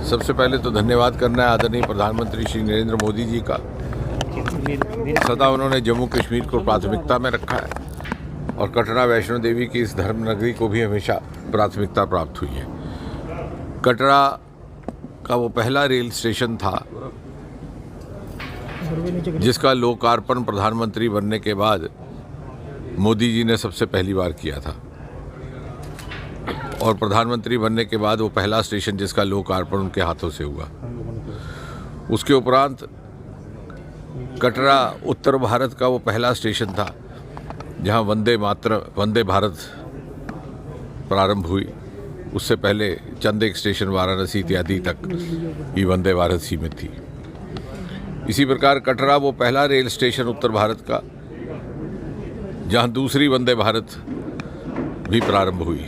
सबसे पहले तो धन्यवाद करना है आदरणीय प्रधानमंत्री श्री नरेंद्र मोदी जी का। सदा उन्होंने जम्मू कश्मीर को प्राथमिकता में रखा है और कटरा वैष्णो देवी की इस धर्म नगरी को भी हमेशा प्राथमिकता प्राप्त हुई है। कटरा का वो पहला रेल स्टेशन था जिसका लोकार्पण प्रधानमंत्री बनने के बाद मोदी जी ने सबसे पहली बार किया था, और प्रधानमंत्री बनने के बाद वो पहला स्टेशन जिसका लोकार्पण उनके हाथों से हुआ। उसके उपरांत कटरा उत्तर भारत का वो पहला स्टेशन था जहां वंदे भारत प्रारंभ हुई। उससे पहले चंद एक स्टेशन वाराणसी इत्यादि तक ही वंदे भारत सीमित थी। इसी प्रकार कटरा वो पहला रेल स्टेशन उत्तर भारत का जहां दूसरी वंदे भारत भी प्रारंभ हुई।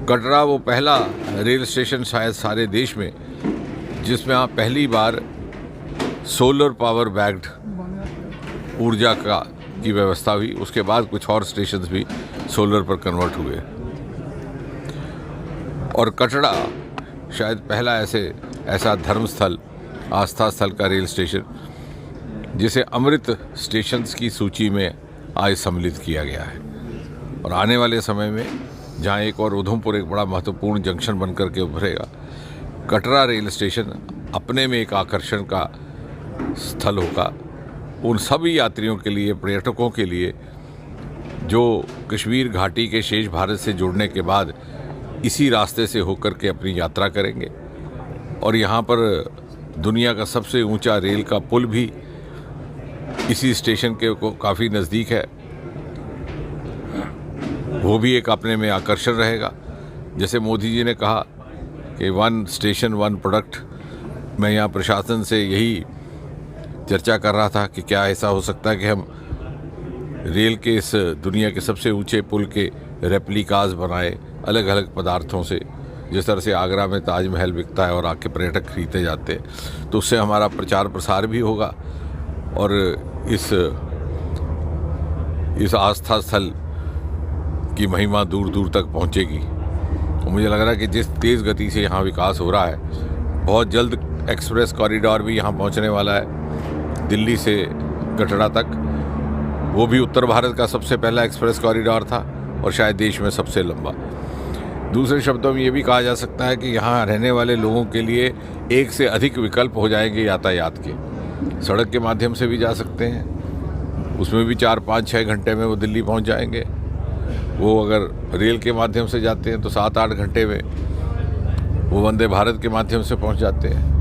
कटरा वो पहला रेल स्टेशन शायद सारे देश में जिसमें आप पहली बार सोलर पावर बैक्ड ऊर्जा की व्यवस्था हुई। उसके बाद कुछ और स्टेशंस भी सोलर पर कन्वर्ट हुए, और कटरा शायद पहला ऐसा धर्मस्थल, आस्था स्थल का रेल स्टेशन जिसे अमृत स्टेशंस की सूची में आज सम्मिलित किया गया है। और आने वाले समय में जहां एक और उधमपुर एक बड़ा महत्वपूर्ण जंक्शन बनकर के उभरेगा, कटरा रेल स्टेशन अपने में एक आकर्षण का स्थल होगा उन सभी यात्रियों के लिए, पर्यटकों के लिए जो कश्मीर घाटी के शेष भारत से जुड़ने के बाद इसी रास्ते से होकर के अपनी यात्रा करेंगे। और यहाँ पर दुनिया का सबसे ऊंचा रेल का पुल भी इसी स्टेशन के काफ़ी नज़दीक है, वो भी एक अपने में आकर्षण रहेगा। जैसे मोदी जी ने कहा कि 1 स्टेशन 1 प्रोडक्ट, मैं यहाँ प्रशासन से यही चर्चा कर रहा था कि क्या ऐसा हो सकता है कि हम रेल के इस दुनिया के सबसे ऊंचे पुल के रेप्लिकाज बनाए अलग अलग पदार्थों से, जिस तरह से आगरा में ताजमहल बिकता है और आके पर्यटक खरीदते जाते हैं, तो उससे हमारा प्रचार प्रसार भी होगा और इस आस्था स्थल की महिमा दूर दूर तक पहुंचेगी। और मुझे लग रहा है कि जिस तेज़ गति से यहाँ विकास हो रहा है, बहुत जल्द एक्सप्रेस कॉरिडोर भी यहाँ पहुँचने वाला है दिल्ली से कटरा तक। वो भी उत्तर भारत का सबसे पहला एक्सप्रेस कॉरिडोर था और शायद देश में सबसे लंबा। दूसरे शब्दों में ये भी कहा जा सकता है कि यहाँ रहने वाले लोगों के लिए एक से अधिक विकल्प हो जाएंगे यातायात के। सड़क के माध्यम से भी जा सकते हैं, उसमें भी 4, 5, 6 घंटे में वो दिल्ली पहुँच जाएंगे। वो अगर रेल के माध्यम से जाते हैं तो 7, 8 घंटे में वो वंदे भारत के माध्यम से पहुँच जाते हैं।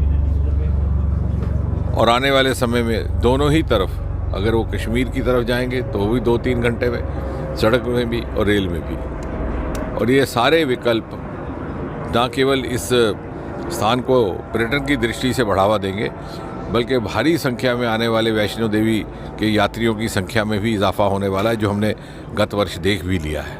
और आने वाले समय में दोनों ही तरफ, अगर वो कश्मीर की तरफ जाएंगे तो वो भी 2-3 घंटे में, सड़क में भी और रेल में भी। और ये सारे विकल्प न केवल इस स्थान को पर्यटन की दृष्टि से बढ़ावा देंगे, बल्कि भारी संख्या में आने वाले वैष्णो देवी के यात्रियों की संख्या में भी इजाफा होने वाला है, जो हमने गत वर्ष देख भी लिया है।